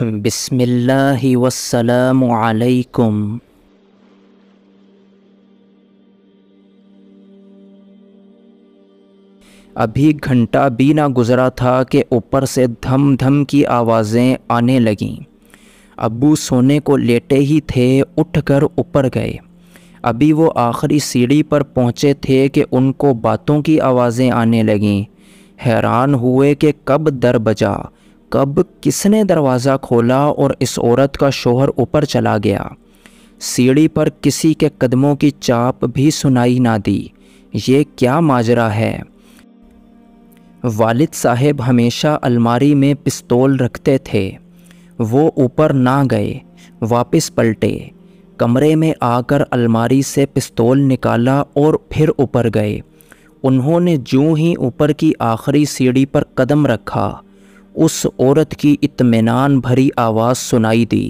بسم اللہ والسلام علیکم۔ ابھی گھنٹہ بھی نہ گزرا تھا کہ اوپر سے دھم دھم کی آوازیں آنے لگیں۔ ابو سونے کو لیٹے ہی تھے، اٹھ کر اوپر گئے۔ ابھی وہ آخری سیڑھی پر پہنچے تھے کہ ان کو باتوں کی آوازیں آنے لگیں۔ حیران ہوئے کہ کب در بجا، کب کس نے دروازہ کھولا اور اس عورت کا شوہر اوپر چلا گیا۔ سیڑھی پر کسی کے قدموں کی چاپ بھی سنائی نہ دی۔ یہ کیا ماجرا ہے؟ والد صاحب ہمیشہ الماری میں پستول رکھتے تھے۔ وہ اوپر نہ گئے، واپس پلٹے، کمرے میں آ کر الماری سے پستول نکالا اور پھر اوپر گئے۔ انہوں نے جوں ہی اوپر کی آخری سیڑھی پر قدم رکھا، اس عورت کی اطمینان بھری آواز سنائی دی،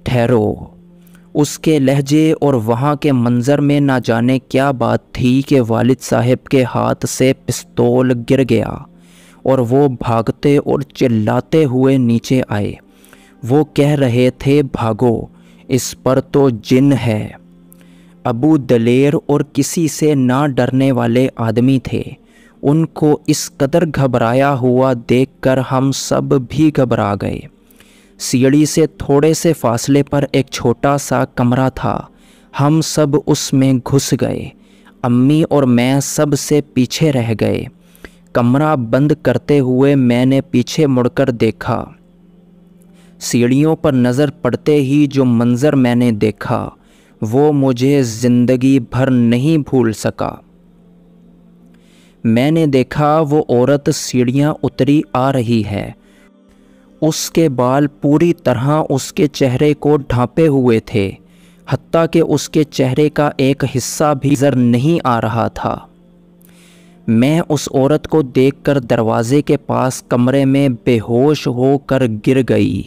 ٹھہرو۔ اس کے لہجے اور وہاں کے منظر میں نہ جانے کیا بات تھی کہ والد صاحب کے ہاتھ سے پستول گر گیا اور وہ بھاگتے اور چلاتے ہوئے نیچے آئے۔ وہ کہہ رہے تھے، بھاگو، اس پر تو جن ہے۔ ابو دلیر اور کسی سے نہ ڈرنے والے آدمی تھے۔ ان کو اس قدر گھبرایا ہوا دیکھ کر ہم سب بھی گھبرا گئے۔ سیڑھی سے تھوڑے سے فاصلے پر ایک چھوٹا سا کمرہ تھا۔ ہم سب اس میں گھس گئے۔ امی اور میں سب سے پیچھے رہ گئے۔ کمرہ بند کرتے ہوئے میں نے پیچھے مڑ کر دیکھا۔ سیڑھیوں پر نظر پڑتے ہی جو منظر میں نے دیکھا وہ مجھے زندگی بھر نہیں بھول سکا۔ میں نے دیکھا وہ عورت سیڑھیاں اتری آ رہی ہے۔ اس کے بال پوری طرح اس کے چہرے کو ڈھانپے ہوئے تھے، حتیٰ کہ اس کے چہرے کا ایک حصہ بھی نظر نہیں آ رہا تھا۔ میں اس عورت کو دیکھ کر دروازے کے پاس کمرے میں بے ہوش ہو کر گر گئی۔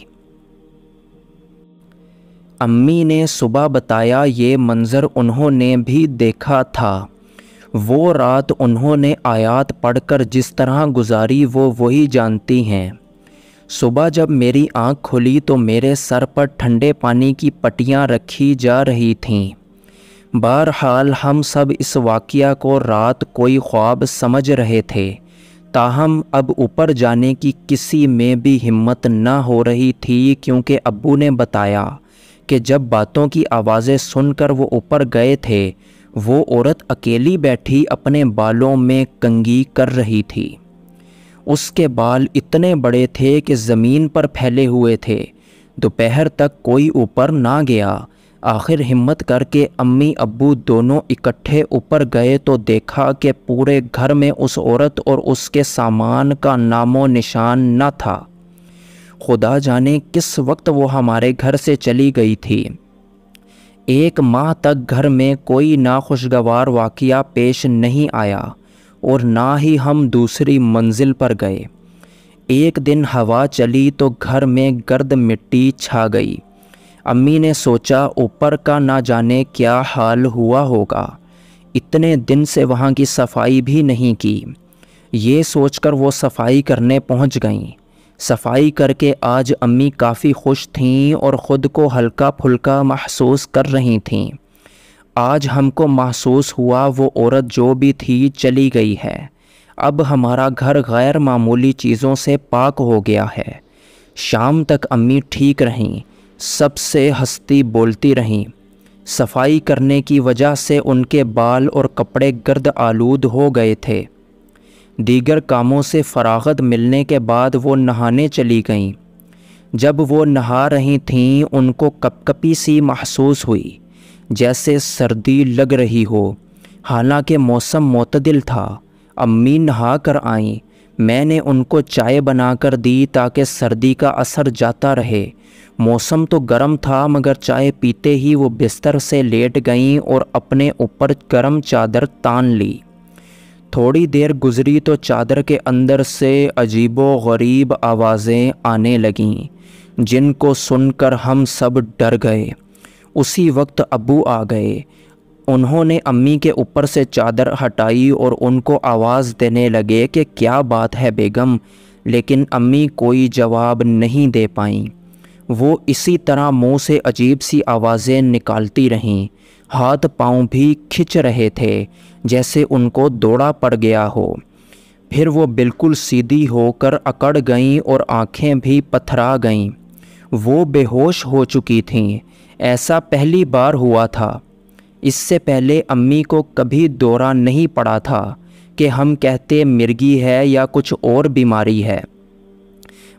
امی نے صبح بتایا یہ منظر انہوں نے بھی دیکھا تھا۔ وہ رات انہوں نے آیات پڑھ کر جس طرح گزاری وہ وہی جانتی ہیں۔ صبح جب میری آنکھ کھلی تو میرے سر پر ٹھنڈے پانی کی پٹیاں رکھی جا رہی تھیں۔ بہرحال ہم سب اس واقعہ کو رات کوئی خواب سمجھ رہے تھے، تاہم اب اوپر جانے کی کسی میں بھی ہمت نہ ہو رہی تھی، کیونکہ ابو نے بتایا کہ جب باتوں کی آوازیں سن کر وہ اوپر گئے تھے، وہ عورت اکیلی بیٹھی اپنے بالوں میں کنگھی کر رہی تھی۔ اس کے بال اتنے بڑے تھے کہ زمین پر پھیلے ہوئے تھے۔ دوپہر تک کوئی اوپر نہ گیا۔ آخر ہمت کر کے امی ابو دونوں اکٹھے اوپر گئے تو دیکھا کہ پورے گھر میں اس عورت اور اس کے سامان کا نام و نشان نہ تھا۔ خدا جانے کس وقت وہ ہمارے گھر سے چلی گئی تھی۔ 1 ماہ تک گھر میں کوئی ناخوشگوار واقعہ پیش نہیں آیا اور نہ ہی ہم دوسری منزل پر گئے۔ ایک دن ہوا چلی تو گھر میں گرد مٹی چھا گئی۔ امی نے سوچا اوپر کا نہ جانے کیا حال ہوا ہوگا، اتنے دن سے وہاں کی صفائی بھی نہیں کی۔ یہ سوچ کر وہ صفائی کرنے پہنچ گئیں۔ صفائی کر کے آج امی کافی خوش تھیں اور خود کو ہلکا پھلکا محسوس کر رہی تھیں۔ آج ہم کو محسوس ہوا وہ عورت جو بھی تھی چلی گئی ہے۔ اب ہمارا گھر غیر معمولی چیزوں سے پاک ہو گیا ہے۔ شام تک امی ٹھیک رہیں، سب سے ہنستی بولتی رہیں۔ صفائی کرنے کی وجہ سے ان کے بال اور کپڑے گرد آلود ہو گئے تھے۔ دیگر کاموں سے فراغت ملنے کے بعد وہ نہانے چلی گئیں۔ جب وہ نہا رہی تھیں ان کو کپ کپی سی محسوس ہوئی، جیسے سردی لگ رہی ہو، حالانکہ موسم معتدل تھا۔ امی نہا کر آئیں۔ میں نے ان کو چائے بنا کر دی تاکہ سردی کا اثر جاتا رہے۔ موسم تو گرم تھا مگر چائے پیتے ہی وہ بستر سے لیٹ گئیں اور اپنے اوپر گرم چادر تان لی۔ تھوڑی دیر گزری تو چادر کے اندر سے عجیب و غریب آوازیں آنے لگیں، جن کو سن کر ہم سب ڈر گئے۔ اسی وقت ابو آ گئے۔ انہوں نے امی کے اوپر سے چادر ہٹائی اور ان کو آواز دینے لگے کہ کیا بات ہے بیگم، لیکن امی کوئی جواب نہیں دے پائیں۔ وہ اسی طرح منہ سے عجیب سی آوازیں نکالتی رہیں، ہاتھ پاؤں بھی کھنچ رہے تھے جیسے ان کو دوڑا پڑ گیا ہو۔ پھر وہ بالکل سیدھی ہو کر اکڑ گئیں اور آنکھیں بھی پتھرا گئیں۔ وہ بے ہوش ہو چکی تھیں۔ ایسا پہلی بار ہوا تھا۔ اس سے پہلے امی کو کبھی دورہ نہیں پڑا تھا کہ ہم کہتے مرگی ہے یا کچھ اور بیماری ہے۔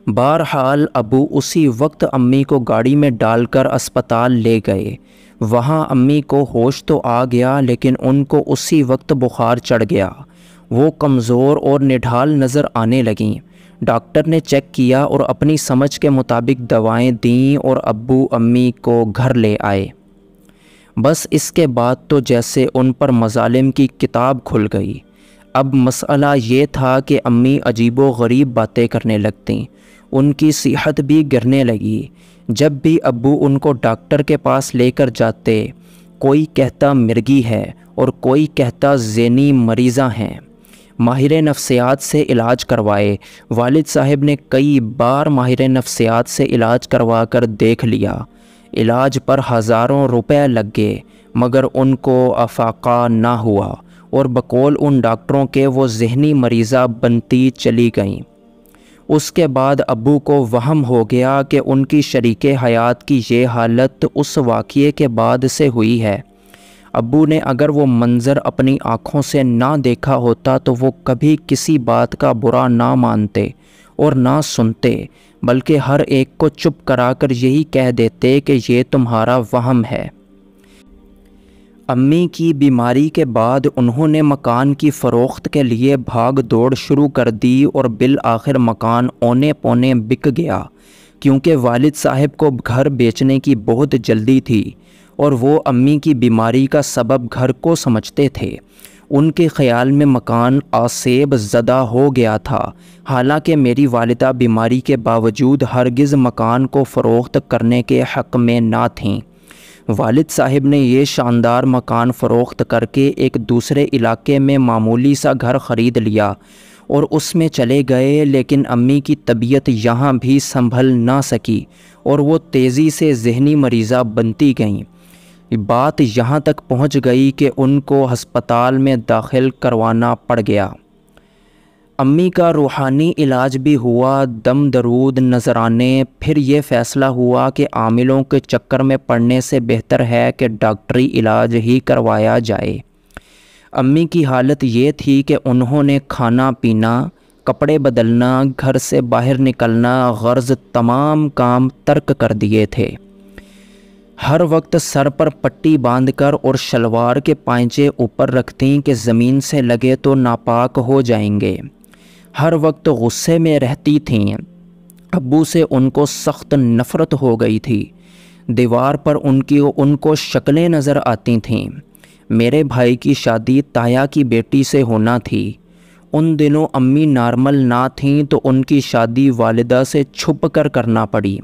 بہرحال ابو اسی وقت امی کو گاڑی میں ڈال کر اسپتال لے گئے۔ وہاں امی کو ہوش تو آ گیا لیکن ان کو اسی وقت بخار چڑھ گیا۔ وہ کمزور اور نڈھال نظر آنے لگیں۔ ڈاکٹر نے چیک کیا اور اپنی سمجھ کے مطابق دوائیں دیں اور ابو امی کو گھر لے آئے۔ بس اس کے بعد تو جیسے ان پر مظالم کی کتاب کھل گئی۔ اب مسئلہ یہ تھا کہ امی عجیب و غریب باتیں کرنے لگتیں۔ ان کی صحت بھی گرنے لگی۔ جب بھی ابو ان کو ڈاکٹر کے پاس لے کر جاتے، کوئی کہتا مرگی ہے اور کوئی کہتا ذہنی مریضاں ہیں۔ ماہر نفسیات سے علاج کروائے۔ والد صاحب نے کئی بار ماہر نفسیات سے علاج کروا کر دیکھ لیا۔ علاج پر ہزاروں روپے لگ گئے مگر ان کو افاقہ نہ ہوا اور بقول ان ڈاکٹروں کے وہ ذہنی مریضہ بنتی چلی گئیں۔ اس کے بعد ابو کو وہم ہو گیا کہ ان کی شریک حیات کی یہ حالت اس واقعے کے بعد سے ہوئی ہے۔ ابو نے اگر وہ منظر اپنی آنکھوں سے نہ دیکھا ہوتا تو وہ کبھی کسی بات کا برا نہ مانتے اور نہ سنتے، بلکہ ہر ایک کو چپ کرا کر یہی کہہ دیتے کہ یہ تمہارا وہم ہے۔ امی کی بیماری کے بعد انہوں نے مکان کی فروخت کے لیے بھاگ دوڑ شروع کر دی اور بالآخر مکان اونے پونے بک گیا، کیونکہ والد صاحب کو گھر بیچنے کی بہت جلدی تھی اور وہ امی کی بیماری کا سبب گھر کو سمجھتے تھے۔ ان کے خیال میں مکان آسیب زدہ ہو گیا تھا، حالانکہ میری والدہ بیماری کے باوجود ہرگز مکان کو فروخت کرنے کے حق میں نہ تھیں۔ والد صاحب نے یہ شاندار مکان فروخت کر کے ایک دوسرے علاقے میں معمولی سا گھر خرید لیا اور اس میں چلے گئے، لیکن امی کی طبیعت یہاں بھی سنبھل نہ سکی اور وہ تیزی سے ذہنی مریضہ بنتی گئیں۔ بات یہاں تک پہنچ گئی کہ ان کو ہسپتال میں داخل کروانا پڑ گیا۔ امی کا روحانی علاج بھی ہوا، دم درود نذرانے، پھر یہ فیصلہ ہوا کہ عاملوں کے چکر میں پڑنے سے بہتر ہے کہ ڈاکٹری علاج ہی کروایا جائے۔ امی کی حالت یہ تھی کہ انہوں نے کھانا پینا، کپڑے بدلنا، گھر سے باہر نکلنا، غرض تمام کام ترک کر دیے تھے۔ ہر وقت سر پر پٹی باندھ کر اور شلوار کے پائنچے اوپر رکھتیں کہ زمین سے لگے تو ناپاک ہو جائیں گے۔ ہر وقت غصے میں رہتی تھیں۔ ابو سے ان کو سخت نفرت ہو گئی تھی۔ دیوار پر ان کو شکلیں نظر آتی تھیں۔ میرے بھائی کی شادی تایا کی بیٹی سے ہونا تھی۔ ان دنوں امی نارمل نہ تھیں تو ان کی شادی والدہ سے چھپ کر کرنا پڑی۔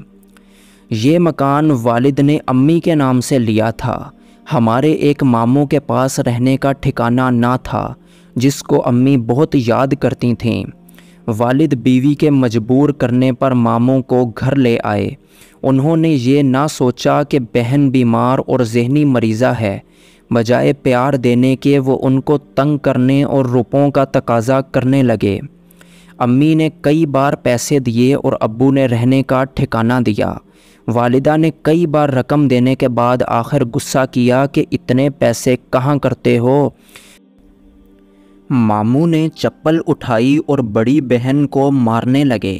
یہ مکان والد نے امی کے نام سے لیا تھا۔ ہمارے ایک ماموں کے پاس رہنے کا ٹھکانہ نہ تھا، جس کو امی بہت یاد کرتی تھیں۔ والد بیوی کے مجبور کرنے پر ماموں کو گھر لے آئے۔ انہوں نے یہ نہ سوچا کہ بہن بیمار اور ذہنی مریضہ ہے، بجائے پیار دینے کے وہ ان کو تنگ کرنے اور روپوں کا تقاضا کرنے لگے۔ امی نے کئی بار پیسے دیے اور ابو نے رہنے کا ٹھکانہ دیا۔ والدہ نے کئی بار رقم دینے کے بعد آخر غصہ کیا کہ اتنے پیسے کہاں کرتے ہو۔ ماموں نے چپل اٹھائی اور بڑی بہن کو مارنے لگے۔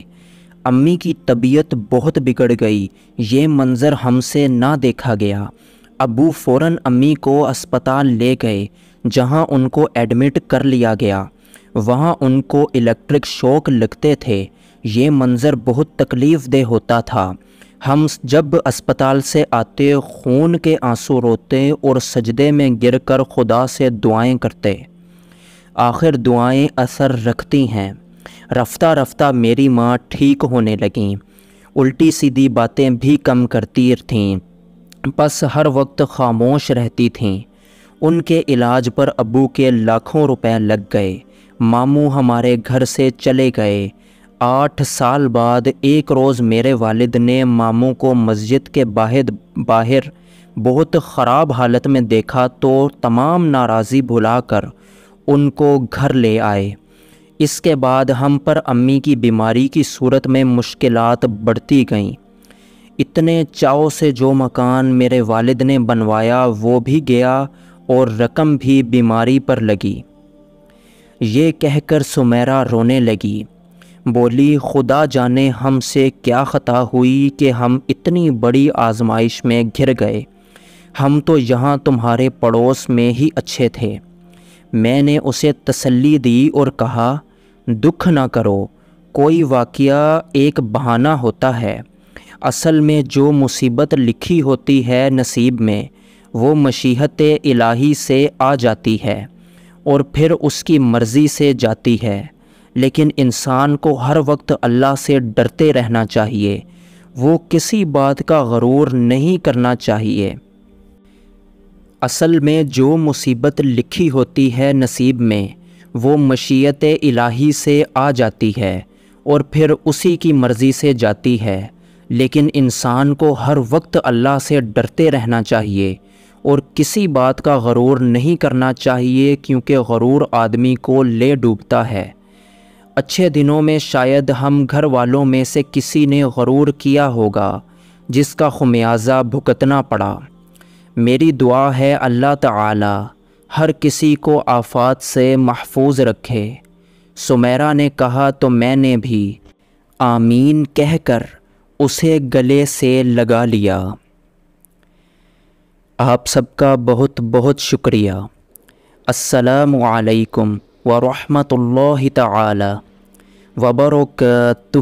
امی کی طبیعت بہت بگڑ گئی۔ یہ منظر ہم سے نہ دیکھا گیا۔ ابو فوراً امی کو اسپتال لے گئے، جہاں ان کو ایڈمٹ کر لیا گیا۔ وہاں ان کو الیکٹرک شوک لگتے تھے۔ یہ منظر بہت تکلیف دہ ہوتا تھا۔ ہم جب اسپتال سے آتے خون کے آنسو روتے اور سجدے میں گر کر خدا سے دعائیں کرتے۔ آخر دعائیں اثر رکھتی ہیں۔ رفتہ رفتہ میری ماں ٹھیک ہونے لگیں۔ الٹی سیدھی باتیں بھی کم کرتی تھیں، بس ہر وقت خاموش رہتی تھیں۔ ان کے علاج پر ابو کے لاکھوں روپے لگ گئے۔ ماموں ہمارے گھر سے چلے گئے۔ 8 سال بعد ایک روز میرے والد نے ماموں کو مسجد کے باہر بہت خراب حالت میں دیکھا تو تمام ناراضی بھلا کر ان کو گھر لے آئے۔ اس کے بعد ہم پر امی کی بیماری کی صورت میں مشکلات بڑھتی گئیں۔ اتنے چاؤ سے جو مکان میرے والد نے بنوایا وہ بھی گیا اور رقم بھی بیماری پر لگی۔ یہ کہہ کر سمیرہ رونے لگی، بولی خدا جانے ہم سے کیا خطا ہوئی کہ ہم اتنی بڑی آزمائش میں گھر گئے، ہم تو یہاں تمہارے پڑوس میں ہی اچھے تھے۔ میں نے اسے تسلی دی اور کہا دکھ نہ کرو، کوئی واقعہ ایک بہانہ ہوتا ہے، اصل میں جو مصیبت لکھی ہوتی ہے نصیب میں وہ مشیت الہی سے آ جاتی ہے اور پھر اس کی مرضی سے جاتی ہے، لیکن انسان کو ہر وقت اللہ سے ڈرتے رہنا چاہیے، وہ کسی بات کا غرور نہیں کرنا چاہیے۔ اصل میں جو مصیبت لکھی ہوتی ہے نصیب میں وہ مشیت الہی سے آ جاتی ہے اور پھر اسی کی مرضی سے جاتی ہے، لیکن انسان کو ہر وقت اللہ سے ڈرتے رہنا چاہیے اور کسی بات کا غرور نہیں کرنا چاہیے، کیونکہ غرور آدمی کو لے ڈوبتا ہے۔ اچھے دنوں میں شاید ہم گھر والوں میں سے کسی نے غرور کیا ہوگا جس کا خمیازہ بھگتنا پڑا۔ میری دعا ہے اللہ تعالی ہر کسی کو آفات سے محفوظ رکھے۔ سمیرہ نے کہا تو میں نے بھی آمین کہہ کر اسے گلے سے لگا لیا۔ آپ سب کا بہت بہت شکریہ۔ السلام علیکم ورحمۃ اللہ تعالی وبرکاتہ۔